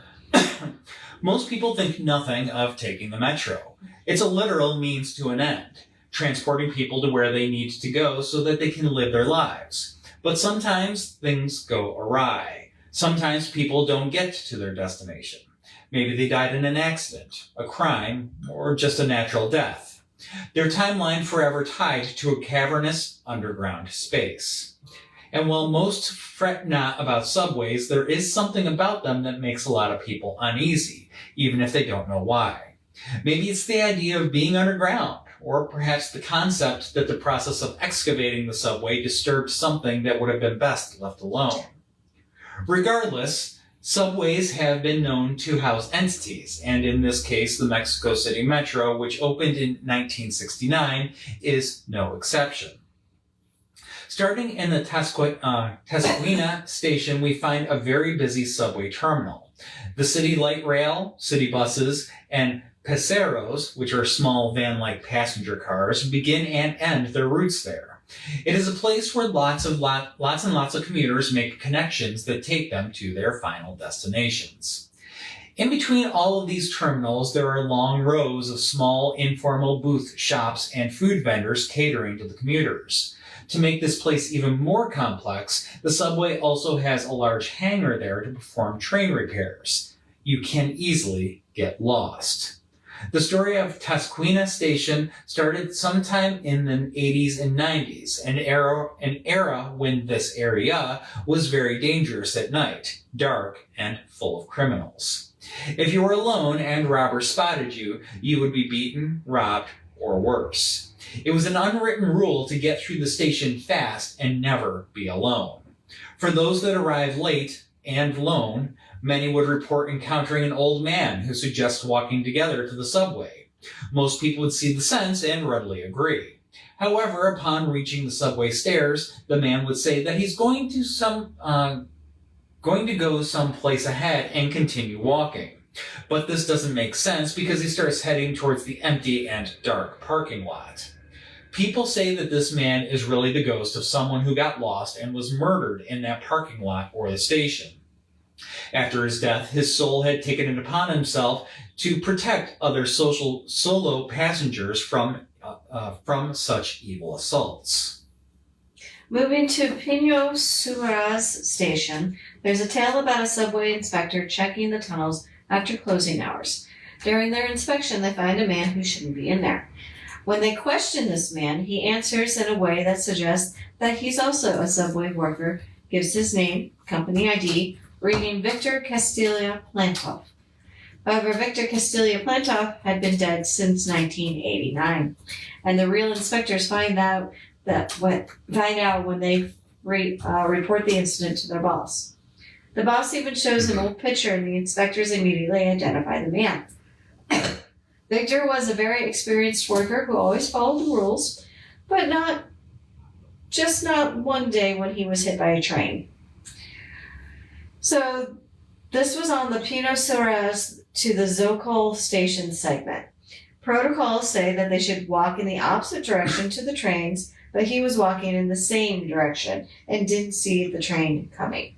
most people think nothing of taking the metro. It's a literal means to an end, transporting people to where they need to go so that they can live their lives. But sometimes things go awry. Sometimes people don't get to their destination. Maybe they died in an accident, a crime, or just a natural death. Their timeline forever tied to a cavernous underground space. And while most fret not about subways, there is something about them that makes a lot of people uneasy, even if they don't know why. Maybe it's the idea of being underground, or perhaps the concept that the process of excavating the subway disturbed something that would have been best left alone. Regardless, subways have been known to house entities, and in this case, the Mexico City Metro, which opened in 1969, is no exception. Starting in the Tasquina station, we find a very busy subway terminal. The city light rail, city buses, and peceros, which are small van-like passenger cars, begin and end their routes there. It is a place where lots and lots of commuters make connections that take them to their final destinations. In between all of these terminals, there are long rows of small, informal booth shops and food vendors catering to the commuters. To make this place even more complex, the subway also has a large hangar there to perform train repairs. You can easily get lost. The story of Tasquina Station started sometime in the 80s and 90s, an era when this area was very dangerous at night, dark, and full of criminals. If you were alone and robbers spotted you, you would be beaten, robbed, or worse. It was an unwritten rule to get through the station fast and never be alone. For those that arrive late and lone, many would report encountering an old man who suggests walking together to the subway. Most people would see the sense and readily agree. However, upon reaching the subway stairs, the man would say that he's going to go someplace ahead and continue walking. But this doesn't make sense because he starts heading towards the empty and dark parking lot. People say that this man is really the ghost of someone who got lost and was murdered in that parking lot or the station. After his death, his soul had taken it upon himself to protect other solo passengers from such evil assaults. Moving to Pino Suarez Station, there's a tale about a subway inspector checking the tunnels after closing hours. During their inspection, they find a man who shouldn't be in there. When they question this man, he answers in a way that suggests that he's also a subway worker, gives his name, company ID, reading Victor Castilla Plantov. However, Victor Castilla Plantov had been dead since 1989, and the real inspectors find out when they report the incident to their boss. The boss even shows an old picture, and the inspectors immediately identify the man. Victor was a very experienced worker who always followed the rules, but not one day when he was hit by a train. So this was on the Pino Suarez to the Zocol station segment. Protocols say that they should walk in the opposite direction to the trains, but he was walking in the same direction and didn't see the train coming.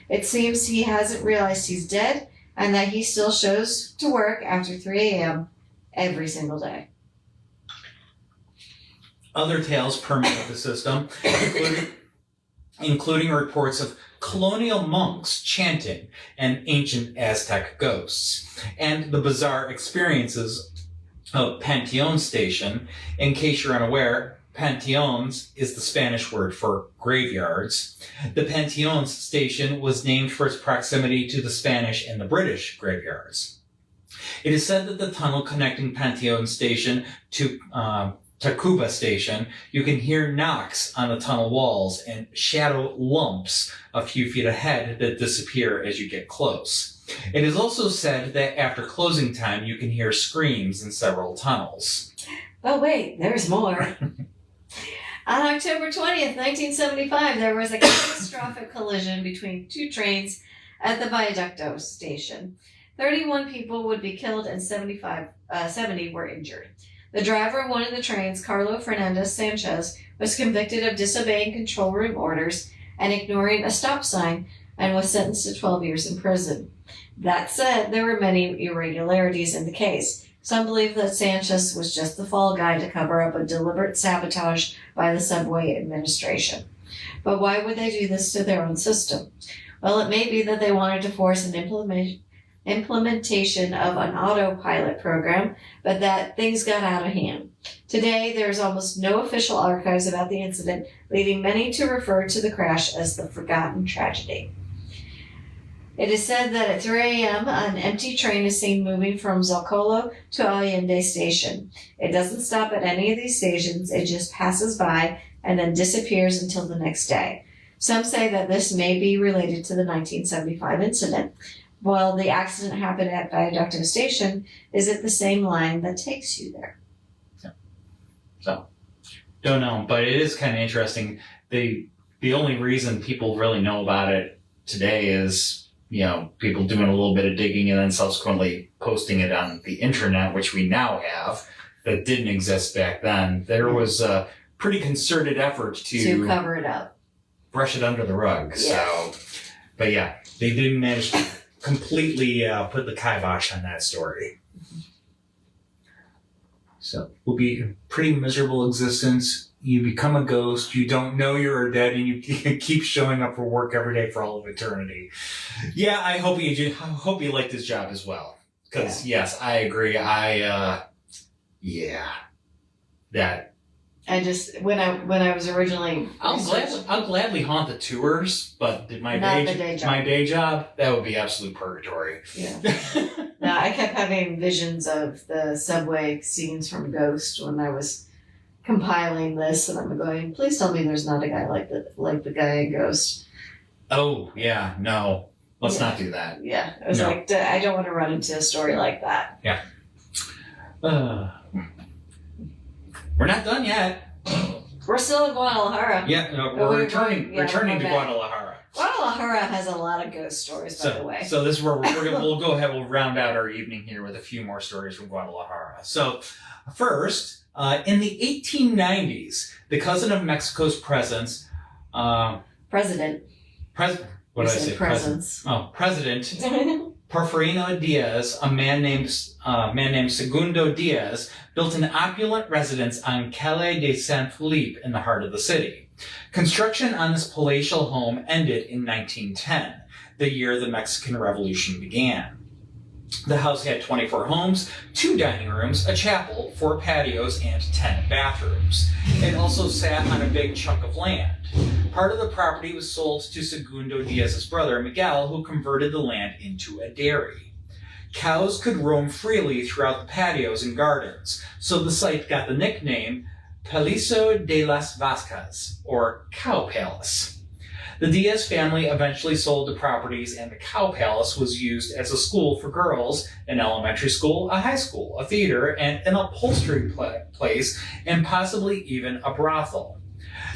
It seems he hasn't realized he's dead and that he still shows to work after 3 a.m. every single day. Other tales permeate the system, including reports of colonial monks chanting and ancient Aztec ghosts, and the bizarre experiences of Panteón Station. In case you're unaware, Panteones is the Spanish word for graveyards. The Panteones station was named for its proximity to the Spanish and the British graveyards. It is said that the tunnel connecting Panteón station to Tacuba station, you can hear knocks on the tunnel walls and shadow lumps a few feet ahead that disappear as you get close. It is also said that after closing time, you can hear screams in several tunnels. Oh, wait, there's more. On October 20th, 1975, there was a catastrophic collision between two trains at the Viaducto station. 31 people would be killed and 70 were injured. The driver of one of the trains, Carlo Fernandez Sanchez, was convicted of disobeying control room orders and ignoring a stop sign and was sentenced to 12 years in prison. That said, there were many irregularities in the case. Some believe that Sanchez was just the fall guy to cover up a deliberate sabotage by the subway administration. But why would they do this to their own system? Well, it may be that they wanted to force an implementation of an autopilot program, but that things got out of hand. Today, there is almost no official archives about the incident, leading many to refer to the crash as the forgotten tragedy. It is said that at 3 a.m., an empty train is seen moving from Zocalo to Allende Station. It doesn't stop at any of these stations, it just passes by and then disappears until the next day. Some say that this may be related to the 1975 incident. While the accident happened at Viaducto Station, is it the same line that takes you there? So, don't know, but it is kind of interesting. The only reason people really know about it today is, people doing a little bit of digging and then subsequently posting it on the internet, which we now have, that didn't exist back then. There was a pretty concerted effort to cover it up, brush it under the rug. Yeah. So, but yeah, they didn't manage to completely put the kibosh on that story. So it will be a pretty miserable existence. You become a ghost. You don't know you're dead, and you keep showing up for work every day for all of eternity. Yeah, I hope you liked his job as well. Because yes, I agree. That. I just when I was originally I'll gladly haunt the tours, but my day job, that would be absolute purgatory. Yeah. No, I kept having visions of the subway scenes from Ghost when I was compiling this, and I'm going, please tell me there's not a guy like the guy in Ghost. Oh yeah, no, let's not do that. Yeah, I was like, I don't want to run into a story like that. Yeah. We're not done yet. We're still in Guadalajara. Yeah, no, we're returning to Guadalajara. Guadalajara has a lot of ghost stories, by the way. So this is where we'll go ahead. We'll round out our evening here with a few more stories from Guadalajara. So first, in the 1890s, the cousin of Mexico's president. What did I say? Presence. Oh, President Porfirio Diaz, a man named Segundo Diaz, built an opulent residence on Calle de San Felipe in the heart of the city. Construction on this palatial home ended in 1910, the year the Mexican Revolution began. The house had 24 homes, 2 dining rooms, a chapel, 4 patios, and 10 bathrooms. It also sat on a big chunk of land. Part of the property was sold to Segundo Diaz's brother, Miguel, who converted the land into a dairy. Cows could roam freely throughout the patios and gardens, so the site got the nickname Palacio de las Vacas, or Cow Palace. The Diaz family eventually sold the properties, and the Cow Palace was used as a school for girls, an elementary school, a high school, a theater, and an upholstery place, and possibly even a brothel.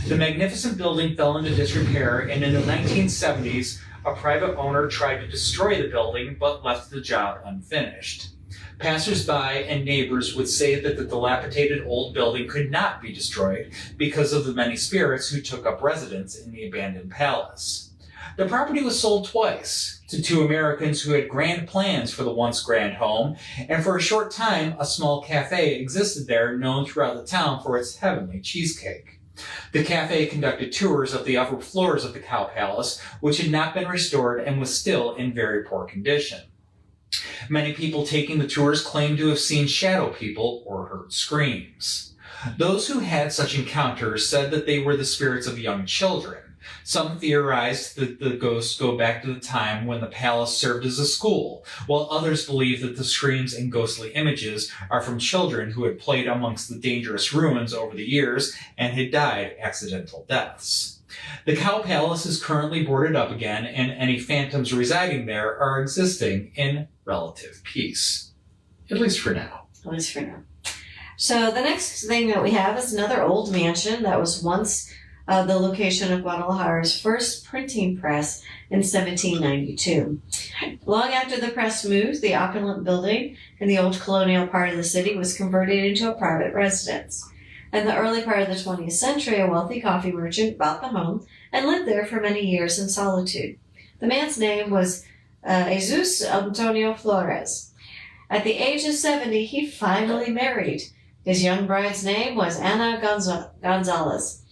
The magnificent building fell into disrepair, and in the 1970s, a private owner tried to destroy the building, but left the job unfinished. Passers-by and neighbors would say that the dilapidated old building could not be destroyed because of the many spirits who took up residence in the abandoned palace. The property was sold twice, to 2 Americans who had grand plans for the once grand home, and for a short time, a small cafe existed there known throughout the town for its heavenly cheesecake. The cafe conducted tours of the upper floors of the Cow Palace, which had not been restored and was still in very poor condition. Many people taking the tours claimed to have seen shadow people or heard screams. Those who had such encounters said that they were the spirits of young children. Some theorized that the ghosts go back to the time when the palace served as a school, while others believe that the screams and ghostly images are from children who had played amongst the dangerous ruins over the years and had died accidental deaths. The Cow Palace is currently boarded up again, and any phantoms residing there are existing in relative peace. At least for now. At least for now. So the next thing that we have is another old mansion that was once the location of Guadalajara's first printing press in 1792. Long after the press moved, the opulent building in the old colonial part of the city was converted into a private residence. In the early part of the 20th century, a wealthy coffee merchant bought the home and lived there for many years in solitude. The man's name was Jesus Antonio Flores. At the age of 70, he finally married. His young bride's name was Ana Gonzalez,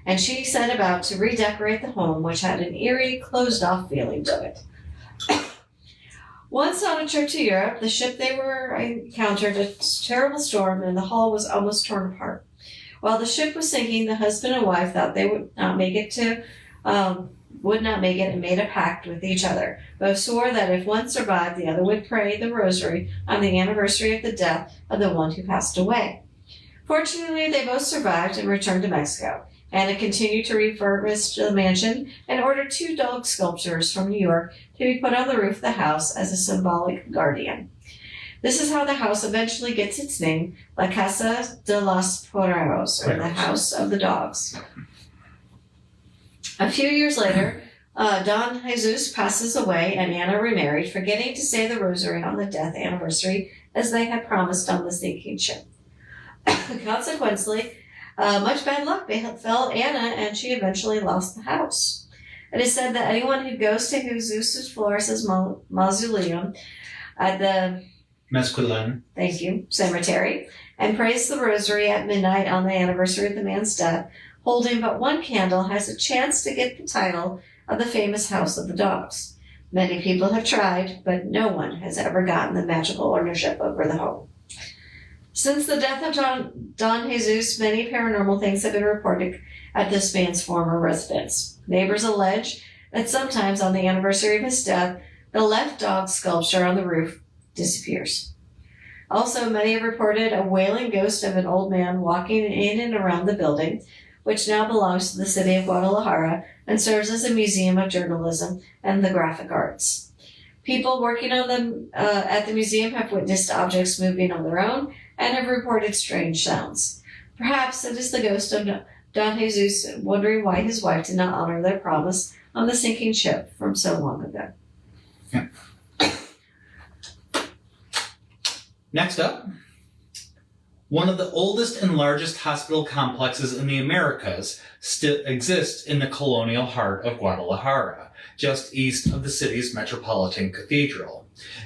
and she set about to redecorate the home, which had an eerie, closed-off feeling to it. Once on a trip to Europe, the ship they were encountered a terrible storm, and the hull was almost torn apart. While the ship was sinking, the husband and wife thought they would not make it, and made a pact with each other. Both swore that if one survived, the other would pray the rosary on the anniversary of the death of the one who passed away. Fortunately, they both survived and returned to Mexico. Anna continued to refurbish the mansion and ordered 2 dog sculptures from New York to be put on the roof of the house as a symbolic guardian. This is how the house eventually gets its name, La Casa de los Perros, or the House of the Dogs. A few years later, Don Jesus passes away and Anna remarried, forgetting to say the rosary on the death anniversary as they had promised on the sinking ship. Consequently, much bad luck befell Anna, and she eventually lost the house. It is said that anyone who goes to Jesus Flores' mausoleum at the cemetery, and prays the rosary at midnight on the anniversary of the man's death, holding but one candle, has a chance to get the title of the famous House of the Dogs. Many people have tried, but no one has ever gotten the magical ownership over the home. Since the death of Don Jesus, many paranormal things have been reported at this man's former residence. Neighbors allege that sometimes on the anniversary of his death, the left dog sculpture on the roof disappears. Also, many have reported a wailing ghost of an old man walking in and around the building, which now belongs to the city of Guadalajara and serves as a museum of journalism and the graphic arts. People working on them at the museum have witnessed objects moving on their own and have reported strange sounds. Perhaps it is the ghost of Don Jesus wondering why his wife did not honor their promise on the sinking ship from so long ago. Yeah. Next up, one of the oldest and largest hospital complexes in the Americas still exists in the colonial heart of Guadalajara, just east of the city's metropolitan cathedral.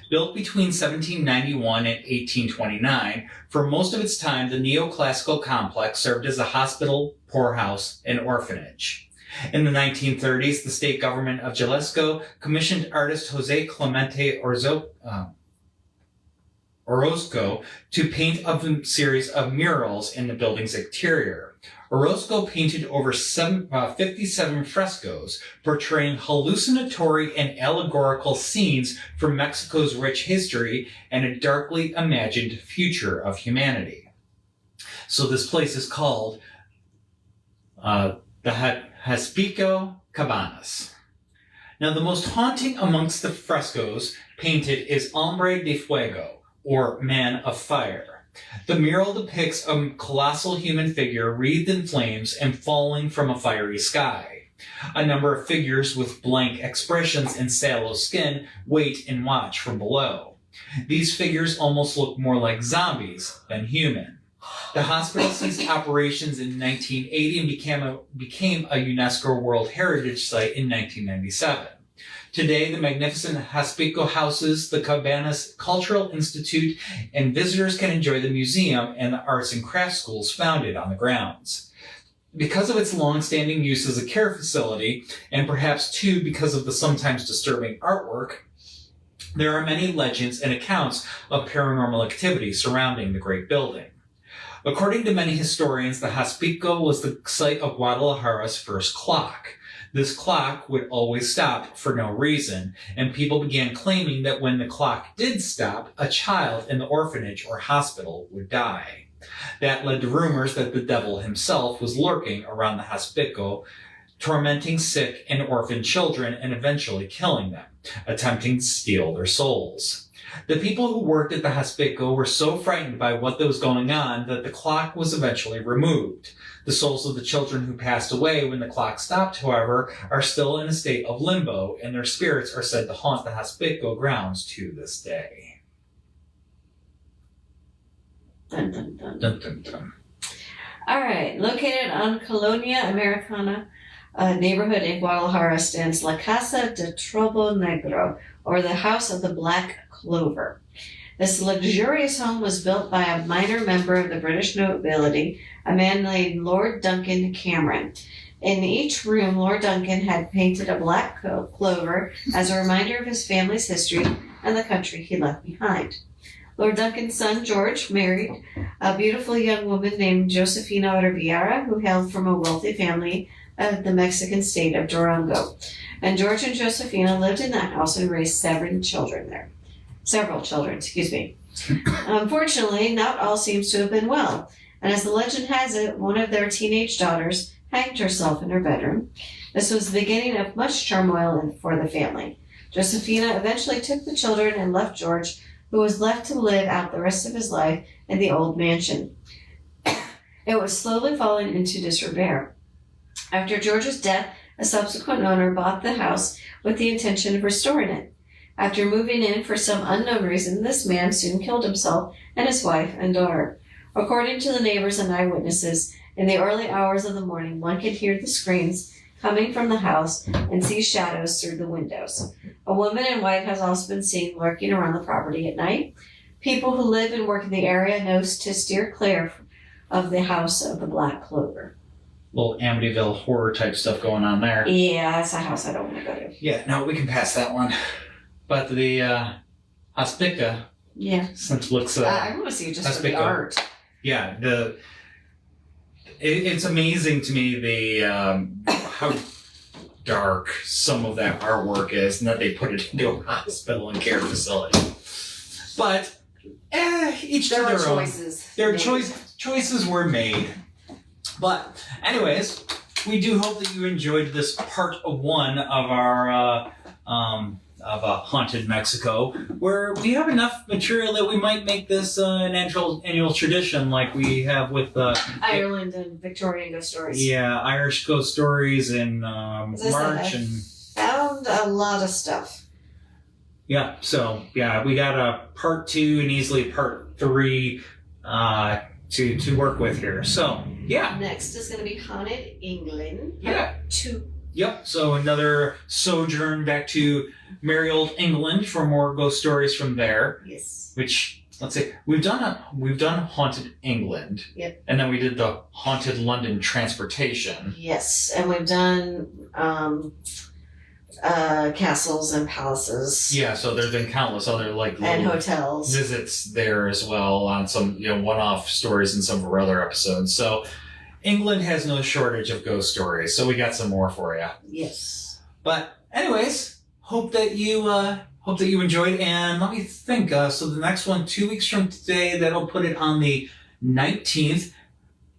Built between 1791 and 1829, for most of its time the neoclassical complex served as a hospital, poorhouse, and orphanage. In the 1930s, the state government of Jalisco commissioned artist Jose Clemente Orozco to paint a series of murals in the building's exterior. Orozco painted over 57 frescoes portraying hallucinatory and allegorical scenes from Mexico's rich history and a darkly imagined future of humanity. So this place is called the Hospicio Cabañas. Now, the most haunting amongst the frescoes painted is Hombre de Fuego, or Man of Fire. The mural depicts a colossal human figure wreathed in flames and falling from a fiery sky. A number of figures with blank expressions and sallow skin wait and watch from below. These figures almost look more like zombies than human. The hospital ceased operations in 1980 and became a UNESCO World Heritage Site in 1997. Today, the magnificent Hospicio houses the Cabañas Cultural Institute, and visitors can enjoy the museum and the arts and crafts schools founded on the grounds. Because of its long-standing use as a care facility, and perhaps too because of the sometimes disturbing artwork, there are many legends and accounts of paranormal activity surrounding the great building. According to many historians, the Hospicio was the site of Guadalajara's first clock. This clock would always stop for no reason, and people began claiming that when the clock did stop, a child in the orphanage or hospital would die. That led to rumors that the devil himself was lurking around the Hospicio, tormenting sick and orphaned children and eventually killing them, attempting to steal their souls. The people who worked at the Hospicio were so frightened by what was going on that the clock was eventually removed. The souls of the children who passed away when the clock stopped, however, are still in a state of limbo, and their spirits are said to haunt the Hospicio grounds to this day. Dun, dun, dun. Dun, dun, dun. All right. Located on Colonia Americana neighborhood in Guadalajara stands La Casa de Trébol Negro, or the House of the Black Clover. This luxurious home was built by a minor member of the British nobility, a man named Lord Duncan Cameron. In each room, Lord Duncan had painted a black clover as a reminder of his family's history and the country he left behind. Lord Duncan's son, George, married a beautiful young woman named Josefina Riviera, who hailed from a wealthy family of the Mexican state of Durango. And George and Josefina lived in that house and raised several children. Unfortunately, not all seems to have been well, and as the legend has it, one of their teenage daughters hanged herself in her bedroom. This was the beginning of much turmoil for the family. Josefina eventually took the children and left George, who was left to live out the rest of his life in the old mansion. It was slowly falling into disrepair. After George's death, a subsequent owner bought the house with the intention of restoring it. After moving in for some unknown reason, this man soon killed himself and his wife and daughter. According to the neighbors and eyewitnesses, in the early hours of the morning, one could hear the screams coming from the house and see shadows through the windows. A woman in white has also been seen lurking around the property at night. People who live and work in the area know to steer clear of the House of the Black Clover. Little Amityville horror type stuff going on there. Yeah, that's a house I don't want to go to. Yeah, no, we can pass that one. But the Hospicio, yeah, since looks I want to see it just for the art. Yeah, it's amazing to me the how dark some of that artwork is, and that they put it into a hospital and care facility. But each to their choices. Their choices were made. But anyways, we do hope that you enjoyed this part one of our Haunted Mexico, where we have enough material that we might make this an annual tradition like we have with Ireland and Victorian ghost stories. Yeah, Irish ghost stories in March and found a lot of stuff. Yeah, so yeah, we got a part 2 and easily part 3 to work with here. So yeah. Next is going to be Haunted England. Yeah. 2. Yep. So another sojourn back to merry old England for more ghost stories from there. Yes. Which, let's see, we've done Haunted England. Yep. And then we did the Haunted London Transportation. Yes, and we've done castles and palaces. Yeah. So there's been countless other and hotels visits there as well on some one-off stories in some of our other episodes. So England has no shortage of ghost stories, so we got some more for you. Yes. But anyways, hope that you enjoyed, and let me think. So the next one, 2 weeks from today, that'll put it on the 19th,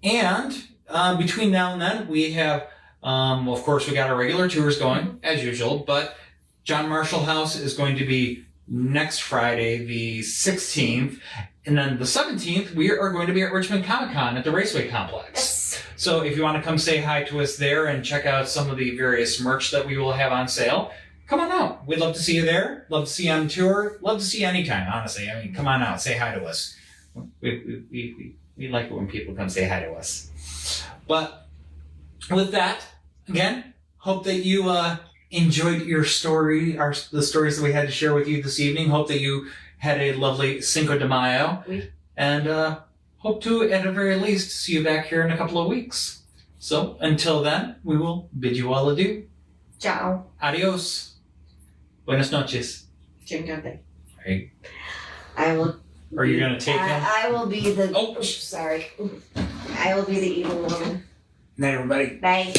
and between now and then, we have, of course, we got our regular tours going as usual. But John Marshall House is going to be next Friday, the 16th, and then the 17th, we are going to be at Richmond Comic-Con at the Raceway Complex. Yes. So if you want to come say hi to us there and check out some of the various merch that we will have on sale, come on out. We'd love to see you there. Love to see you on tour. Love to see you anytime, honestly. I mean, come on out. Say hi to us. We like it when people come say hi to us. But with that, again, hope that you enjoyed your story, the stories that we had to share with you this evening. Hope that you had a lovely Cinco de Mayo. Oui. And hope to, at the very least, see you back here in a couple of weeks. So, until then, we will bid you all adieu. Ciao. Adios. Buenas noches. Dzień dobry. Right. I will Are you going to take him? I will be the. Oh. Sorry. I will be the evil woman. Night, everybody. Bye.